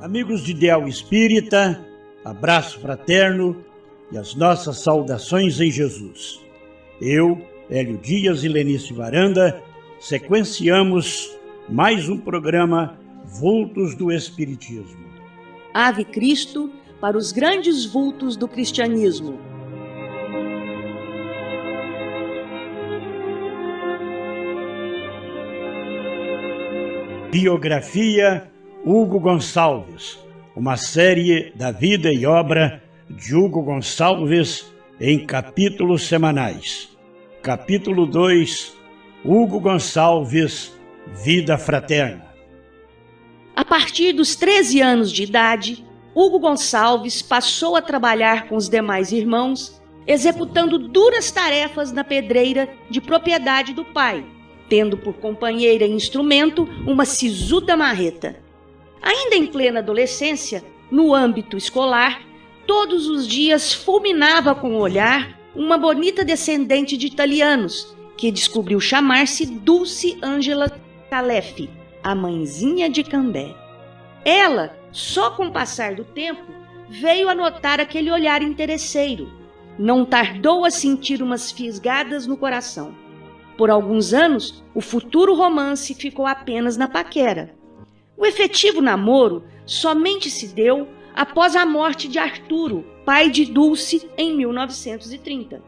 Amigos de Ideal Espírita, abraço fraterno e as nossas saudações em Jesus. Eu, Hélio Dias e Lenice Varanda, sequenciamos mais um programa Vultos do Espiritismo. Ave Cristo para os grandes vultos do cristianismo. Biografia Hugo Gonçalves, uma série da vida e obra de Hugo Gonçalves em capítulos semanais. Capítulo 2, Hugo Gonçalves, Vida Fraterna. A partir dos 13 anos de idade, Hugo Gonçalves passou a trabalhar com os demais irmãos, executando duras tarefas na pedreira de propriedade do pai, tendo por companheira e instrumento uma sisuda marreta. Ainda em plena adolescência, no âmbito escolar, todos os dias fulminava com o olhar uma bonita descendente de italianos, que descobriu chamar-se Dulce Ângela Caleffi, a mãezinha de Cambé. Ela, só com o passar do tempo, veio a notar aquele olhar interesseiro. Não tardou a sentir umas fisgadas no coração. Por alguns anos, o futuro romance ficou apenas na paquera. O efetivo namoro somente se deu após a morte de Arturo, pai de Dulce, em 1930.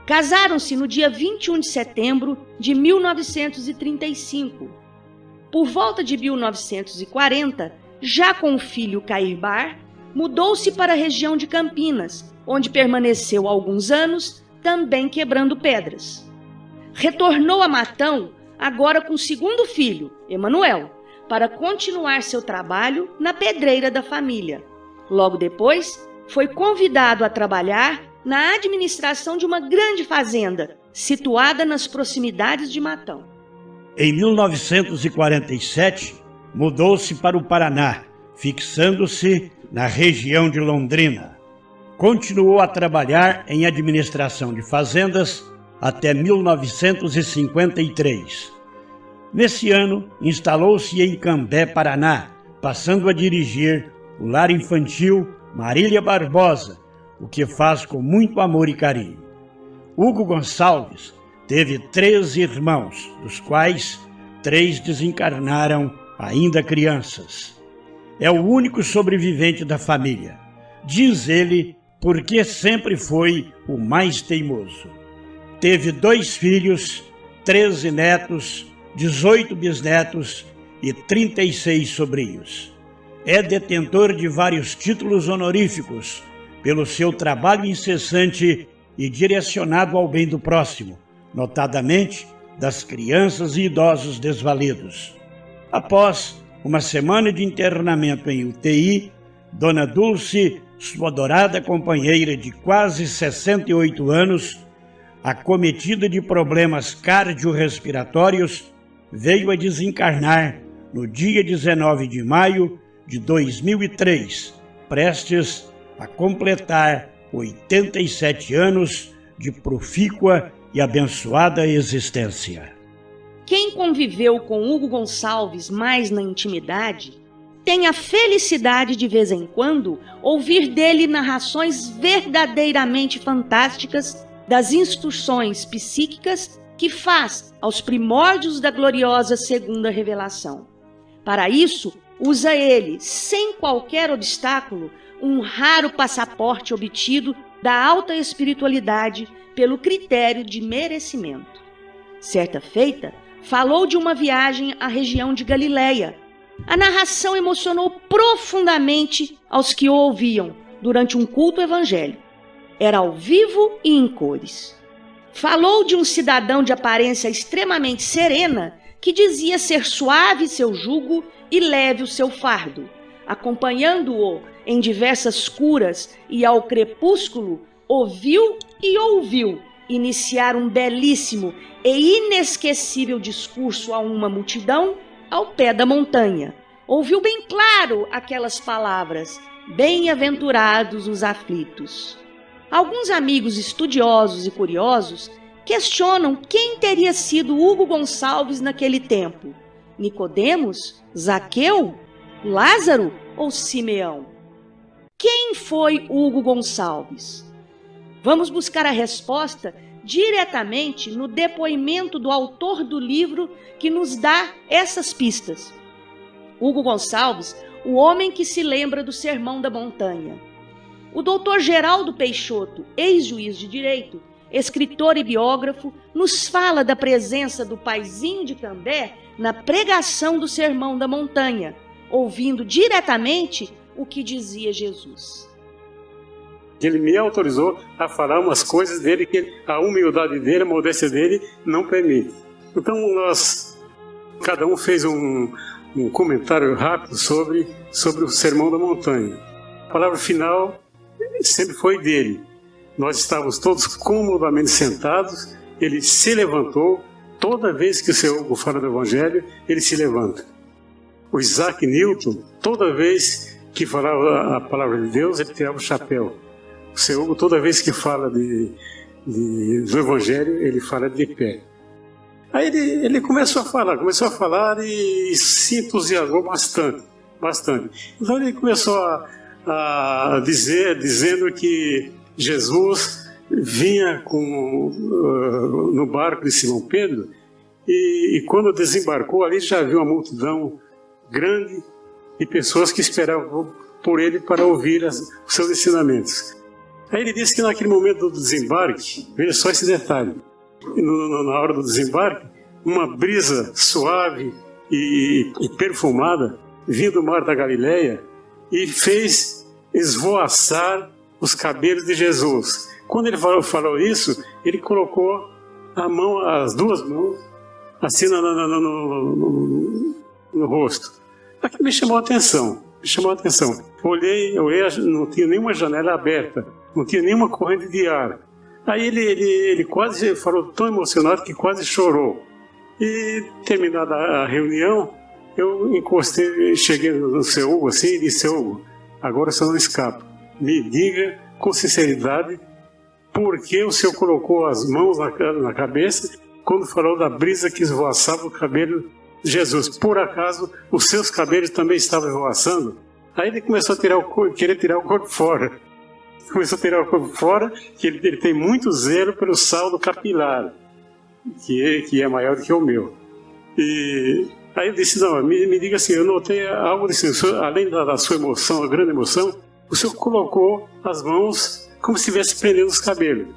Casaram-se no dia 21 de setembro de 1935. Por volta de 1940, já com o filho Cairbar, mudou-se para a região de Campinas, onde permaneceu alguns anos, também quebrando pedras. Retornou a Matão, agora com o segundo filho, Emanuel, para continuar seu trabalho na pedreira da família. Logo depois, foi convidado a trabalhar na administração de uma grande fazenda, situada nas proximidades de Matão. Em 1947, mudou-se para o Paraná, fixando-se na região de Londrina. Continuou a trabalhar em administração de fazendas até 1953. Nesse ano, instalou-se em Cambé, Paraná, passando a dirigir o lar infantil Marília Barbosa, o que faz com muito amor e carinho. Hugo Gonçalves teve 13 irmãos, dos quais 3 desencarnaram ainda crianças. É o único sobrevivente da família. Diz ele porque sempre foi o mais teimoso. Teve 2 filhos, 13 netos, 18 bisnetos e 36 sobrinhos. É detentor de vários títulos honoríficos pelo seu trabalho incessante e direcionado ao bem do próximo, notadamente das crianças e idosos desvalidos. Após uma semana de internamento em UTI, Dona Dulce, sua adorada companheira de quase 68 anos, acometida de problemas cardiorrespiratórios, veio a desencarnar no dia 19 de maio de 2003, prestes a completar 87 anos de profícua e abençoada existência. Quem conviveu com Hugo Gonçalves mais na intimidade tem a felicidade de vez em quando ouvir dele narrações verdadeiramente fantásticas das instruções psíquicas que faz aos primórdios da gloriosa segunda revelação. Para isso, usa ele, sem qualquer obstáculo, um raro passaporte obtido da alta espiritualidade pelo critério de merecimento. Certa feita, falou de uma viagem à região de Galileia. A narração emocionou profundamente aos que o ouviam durante um culto evangélico. Era ao vivo e em cores. Falou de um cidadão de aparência extremamente serena que dizia ser suave seu jugo e leve o seu fardo, acompanhando-o em diversas curas e ao crepúsculo ouviu e ouviu iniciar um belíssimo e inesquecível discurso a uma multidão ao pé da montanha. Ouviu bem claro aquelas palavras: bem-aventurados os aflitos. Alguns amigos estudiosos e curiosos questionam quem teria sido Hugo Gonçalves naquele tempo. Nicodemos? Zaqueu? Lázaro ou Simeão? Quem foi Hugo Gonçalves? Vamos buscar a resposta diretamente no depoimento do autor do livro que nos dá essas pistas. Hugo Gonçalves, o homem que se lembra do Sermão da Montanha. O doutor Geraldo Peixoto, ex-juiz de direito, escritor e biógrafo, nos fala da presença do paizinho de Cambé na pregação do Sermão da Montanha, ouvindo diretamente o que dizia Jesus. Ele me autorizou a falar umas coisas dele que a humildade dele, a modéstia dele não permite. Então cada um fez um comentário rápido sobre o Sermão da Montanha. A palavra final sempre foi dele. Nós estávamos todos comodamente sentados, ele se levantou. Toda vez que o seu Hugo fala do Evangelho, ele se levanta. O Isaac Newton, toda vez que falava a palavra de Deus, ele tirava o chapéu. O seu Hugo, toda vez que fala do Evangelho, ele fala de pé. Aí ele começou a falar e se entusiasmou bastante. Então ele começou a dizer, dizendo que Jesus vinha no barco de Simão Pedro e quando desembarcou ali já viu uma multidão grande de pessoas que esperavam por ele para ouvir os seus ensinamentos. Aí ele disse que naquele momento do desembarque, veja só esse detalhe, na hora do desembarque, uma brisa suave e perfumada vinha do mar da Galileia e fez esvoaçar os cabelos de Jesus. Quando ele falou isso, ele colocou as duas mãos assim no rosto. Aquilo me chamou a atenção. Olhei, não tinha nenhuma janela aberta, não tinha nenhuma corrente de ar. Aí ele quase falou tão emocionado que quase chorou. E terminada a reunião, eu cheguei no seu Hugo assim e disse: seu Hugo, agora você não escapa. Me diga com sinceridade por que o senhor colocou as mãos na cabeça quando falou da brisa que esvoaçava o cabelo de Jesus. Por acaso os seus cabelos também estavam esvoaçando? Aí ele começou a querer tirar o corpo fora. Que ele tem muito zelo pelo saldo capilar, que é maior do que o meu. E aí eu disse: não, me diga assim, eu notei algo desse, além da sua emoção, a grande emoção, o senhor colocou as mãos como se estivesse prendendo os cabelos.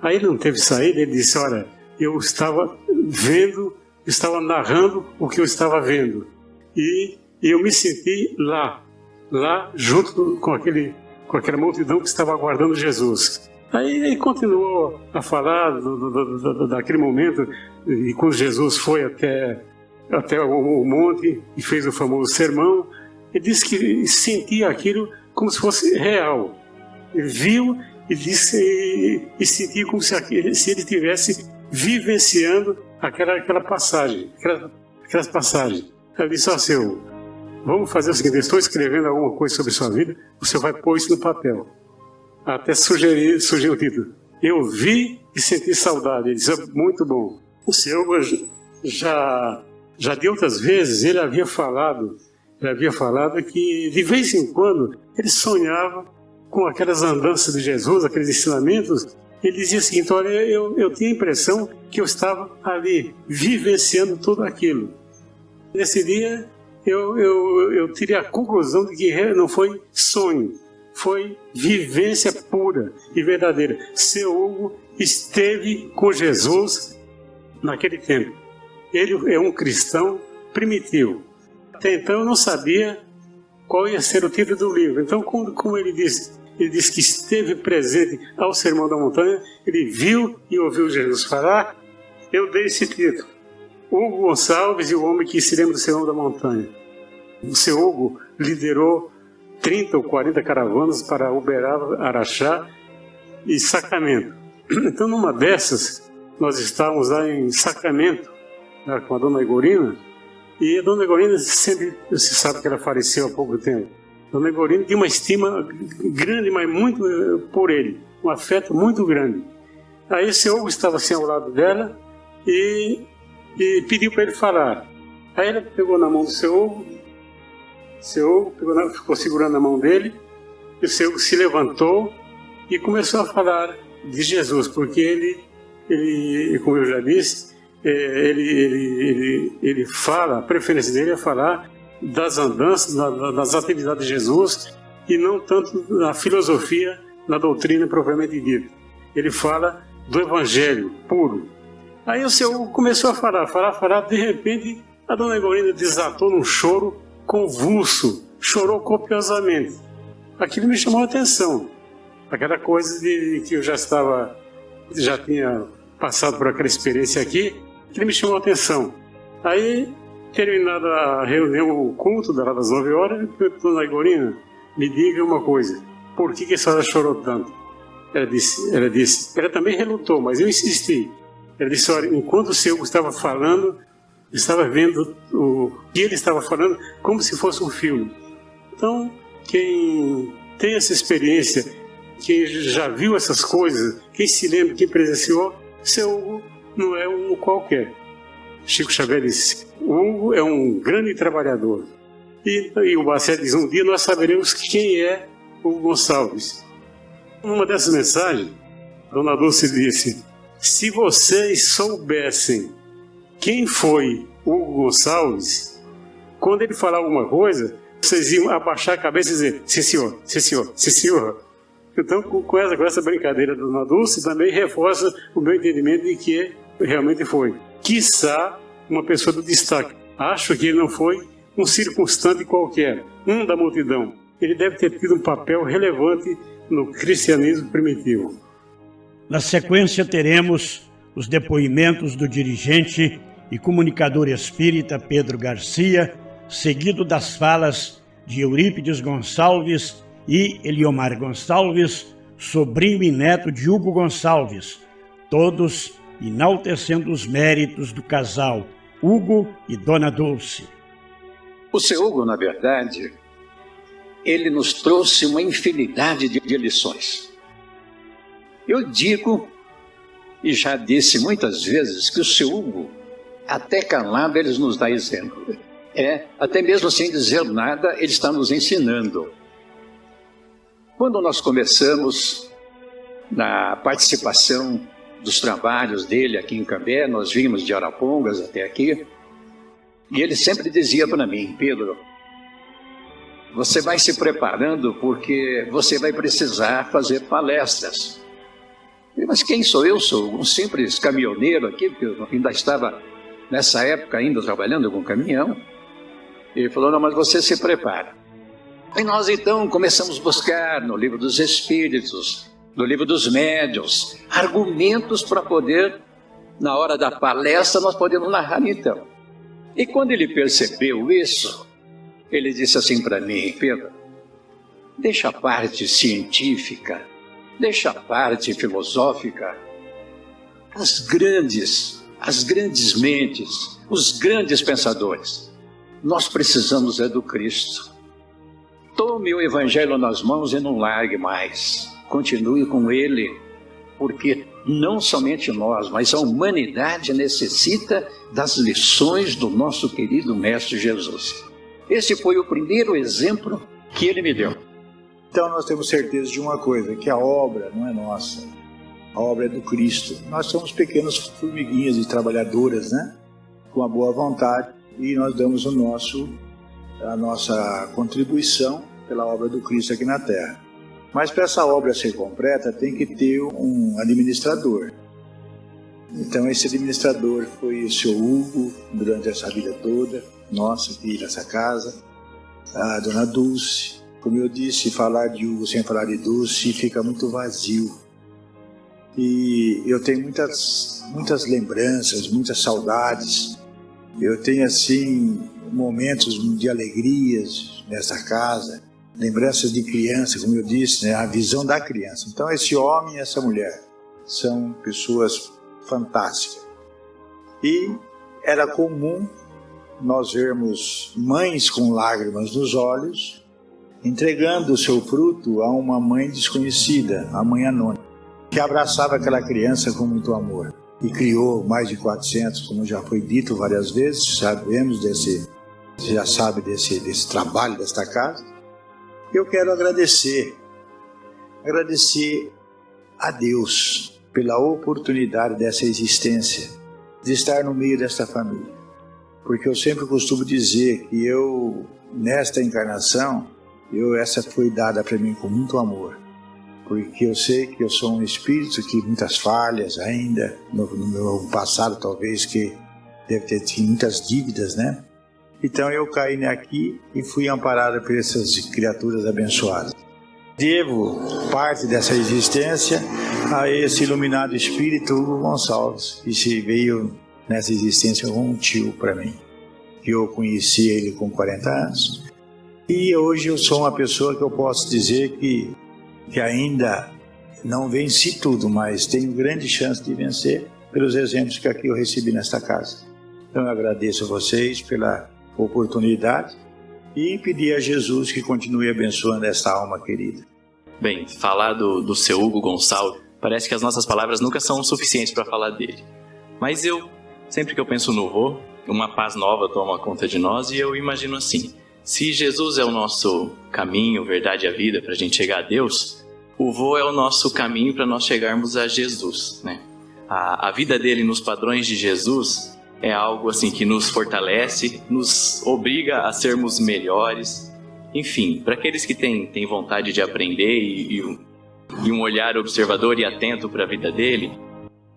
Aí ele não teve saída, ele disse: olha, eu estava narrando o que eu estava vendo. E eu me senti lá junto com aquela multidão que estava aguardando Jesus. Aí ele continuou a falar daquele momento, e quando Jesus foi até o monte e fez o famoso sermão, ele disse que sentia aquilo como se fosse real. Ele viu e sentia como se ele estivesse vivenciando aquelas passagens. Ele disse: ó, seu, vamos fazer o seguinte, eu estou escrevendo alguma coisa sobre sua vida, você vai pôr isso no papel. Até sugeriu o título: Eu vi e senti saudade. Ele disse: muito bom. O senhor já de outras vezes ele havia falado que de vez em quando ele sonhava com aquelas andanças de Jesus, aqueles ensinamentos. Ele dizia o seguinte: olha, eu tinha a impressão que eu estava ali vivenciando tudo aquilo. Nesse dia eu tirei a conclusão de que não foi sonho, foi vivência pura e verdadeira. Seu Hugo esteve com Jesus naquele tempo. Ele é um cristão primitivo. Até então eu não sabia qual ia ser o título do livro. Então, como ele disse que esteve presente ao Sermão da Montanha, ele viu e ouviu Jesus falar, eu dei esse título: Hugo Gonçalves e o homem que se lembra do Sermão da Montanha. O seu Hugo liderou 30 ou 40 caravanas para Uberaba, Araxá e Sacramento. Então, numa dessas, nós estávamos lá em Sacramento, com a dona Egorina, e a dona Egorina sempre, você sabe que ela faleceu há pouco tempo. A dona Egorina tinha uma estima grande, mas muito por ele, um afeto muito grande. Aí o seu Hugo estava assim ao lado dela e pediu para ele falar. Aí ela pegou na mão do seu Hugo, seu Hugo ficou segurando a mão dele, e o seu Hugo se levantou e começou a falar de Jesus, porque ele, como eu já disse, ele fala, a preferência dele é falar das andanças, das atividades de Jesus, e não tanto da filosofia, da doutrina propriamente dita. Ele fala do Evangelho puro. Aí o seu Hugo começou a falar, de repente a dona Egolina desatou num choro convulso, chorou copiosamente. Aquilo me chamou a atenção, aquela coisa de que eu já tinha passado por aquela experiência aqui, que me chamou a atenção. Aí, terminada a reunião, o culto das 9 horas, eu perguntei a dona Egolina, me diga uma coisa, por que a senhora chorou tanto? Ela também relutou, mas eu insisti. Ela disse, olha, enquanto o seu Hugo estava falando, eu estava vendo o que ele estava falando como se fosse um filme. Então, quem tem essa experiência, quem já viu essas coisas, quem se lembra, quem presenciou, seu Hugo não é um qualquer. Chico Xavier disse, o Hugo é um grande trabalhador. E o Bassett diz, um dia nós saberemos quem é Hugo Gonçalves. Numa dessas mensagens, Dona Dulce disse, se vocês soubessem quem foi Hugo Gonçalves, quando ele falar alguma coisa, vocês iam abaixar a cabeça e dizer, sim senhor, sim senhor, sim senhor. Então, com essa brincadeira da Dona Dulce, também reforça o meu entendimento de que realmente foi. Quiçá uma pessoa do destaque. Acho que ele não foi um circunstante qualquer, um da multidão. Ele deve ter tido um papel relevante no cristianismo primitivo. Na sequência, teremos os depoimentos do dirigente e comunicador espírita Pedro Garcia, seguido das falas de Eurípides Gonçalves e Eliomar Gonçalves, sobrinho e neto de Hugo Gonçalves, todos enaltecendo os méritos do casal Hugo e Dona Dulce. O seu Hugo, na verdade, ele nos trouxe uma infinidade de lições. Eu digo, e já disse muitas vezes, que o seu Hugo, até calado, ele nos dá exemplo. Até mesmo sem dizer nada, ele está nos ensinando. Quando nós começamos na participação dos trabalhos dele aqui em Cambé, nós vimos de Arapongas até aqui, e ele sempre dizia para mim, Pedro, você vai se preparando porque você vai precisar fazer palestras. Mas quem sou eu? Sou um simples caminhoneiro aqui, porque eu ainda estava, nessa época, ainda trabalhando com caminhão. Ele falou, não, mas você se prepara. E nós então começamos a buscar no livro dos Espíritos, no livro dos Médiuns, argumentos para poder, na hora da palestra, nós podemos narrar então. E quando ele percebeu isso, ele disse assim para mim, Pedro, deixa a parte científica, deixa a parte filosófica, as grandes mentes, os grandes pensadores. Nós precisamos do Cristo. Tome o Evangelho nas mãos e não largue mais. Continue com ele, porque não somente nós, mas a humanidade necessita das lições do nosso querido Mestre Jesus. Esse foi o primeiro exemplo que ele me deu. Então nós temos certeza de uma coisa, que a obra não é nossa, a obra é do Cristo. Nós somos pequenas formiguinhas de trabalhadoras, né? Com a boa vontade, e nós damos a nossa contribuição pela obra do Cristo aqui na Terra. Mas para essa obra ser completa, tem que ter um administrador. Então esse administrador foi o seu Hugo, durante essa vida toda, nossa aqui nessa casa, a Dona Dulce. Como eu disse, falar de Hugo sem falar de Dulce fica muito vazio. E eu tenho muitas lembranças, muitas saudades. Eu tenho, assim, momentos de alegrias nessa casa, lembranças de criança, como eu disse, né? A visão da criança. Então, esse homem e essa mulher são pessoas fantásticas. E era comum nós vermos mães com lágrimas nos olhos, entregando o seu fruto a uma mãe desconhecida, a mãe anônima, que abraçava aquela criança com muito amor e criou mais de 400, como já foi dito várias vezes, sabemos você já sabe desse trabalho, desta casa. Eu quero agradecer a Deus pela oportunidade dessa existência, de estar no meio desta família. Porque eu sempre costumo dizer que eu, nesta encarnação, essa foi dada para mim com muito amor. Porque eu sei que eu sou um espírito que muitas falhas ainda, no meu passado talvez, que deve ter tido muitas dívidas, né? Então eu caí aqui e fui amparado por essas criaturas abençoadas. Devo parte dessa existência a esse iluminado espírito Hugo Gonçalves, que veio nessa existência como um tio para mim. Eu conheci ele com 40 anos e hoje eu sou uma pessoa que eu posso dizer que ainda não venci tudo, mas tenho grande chance de vencer pelos exemplos que aqui eu recebi nesta casa. Então eu agradeço a vocês pela oportunidade e pedir a Jesus que continue abençoando esta alma querida. Bem, falar do seu Hugo Gonçalves, parece que as nossas palavras nunca são suficientes para falar dele. Mas sempre que eu penso no vô, uma paz nova toma conta de nós e eu imagino assim: se Jesus é o nosso caminho, verdade e a vida para a gente chegar a Deus, o vô é o nosso caminho para nós chegarmos a Jesus, né? A vida dele nos padrões de Jesus é algo assim que nos fortalece, nos obriga a sermos melhores. Enfim, para aqueles que têm vontade de aprender e um olhar observador e atento para a vida dele,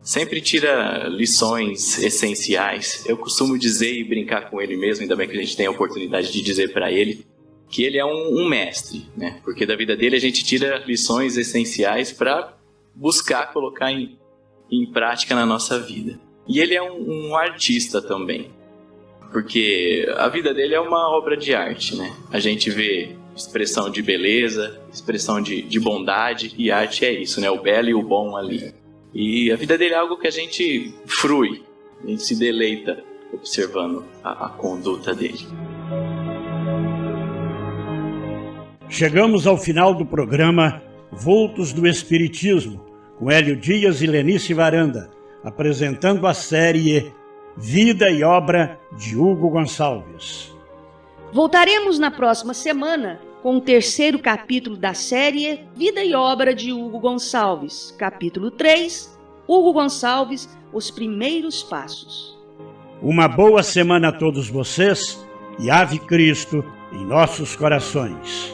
sempre tira lições essenciais. Eu costumo dizer e brincar com ele mesmo, ainda bem que a gente tem a oportunidade de dizer para ele, que ele é um mestre, né? Porque da vida dele a gente tira lições essenciais para buscar colocar em prática na nossa vida. E ele é um artista também, porque a vida dele é uma obra de arte, né? A gente vê expressão de beleza, expressão de bondade, e arte é isso, né? O belo e o bom ali. E a vida dele é algo que a gente frui, a gente se deleita observando a conduta dele. Chegamos ao final do programa Vultos do Espiritismo, com Hélio Dias e Lenice Varanda, apresentando a série Vida e Obra de Hugo Gonçalves. Voltaremos na próxima semana com o 3º capítulo da série Vida e Obra de Hugo Gonçalves, capítulo 3, Hugo Gonçalves, Os Primeiros Passos. Uma boa semana a todos vocês e Ave Cristo em nossos corações.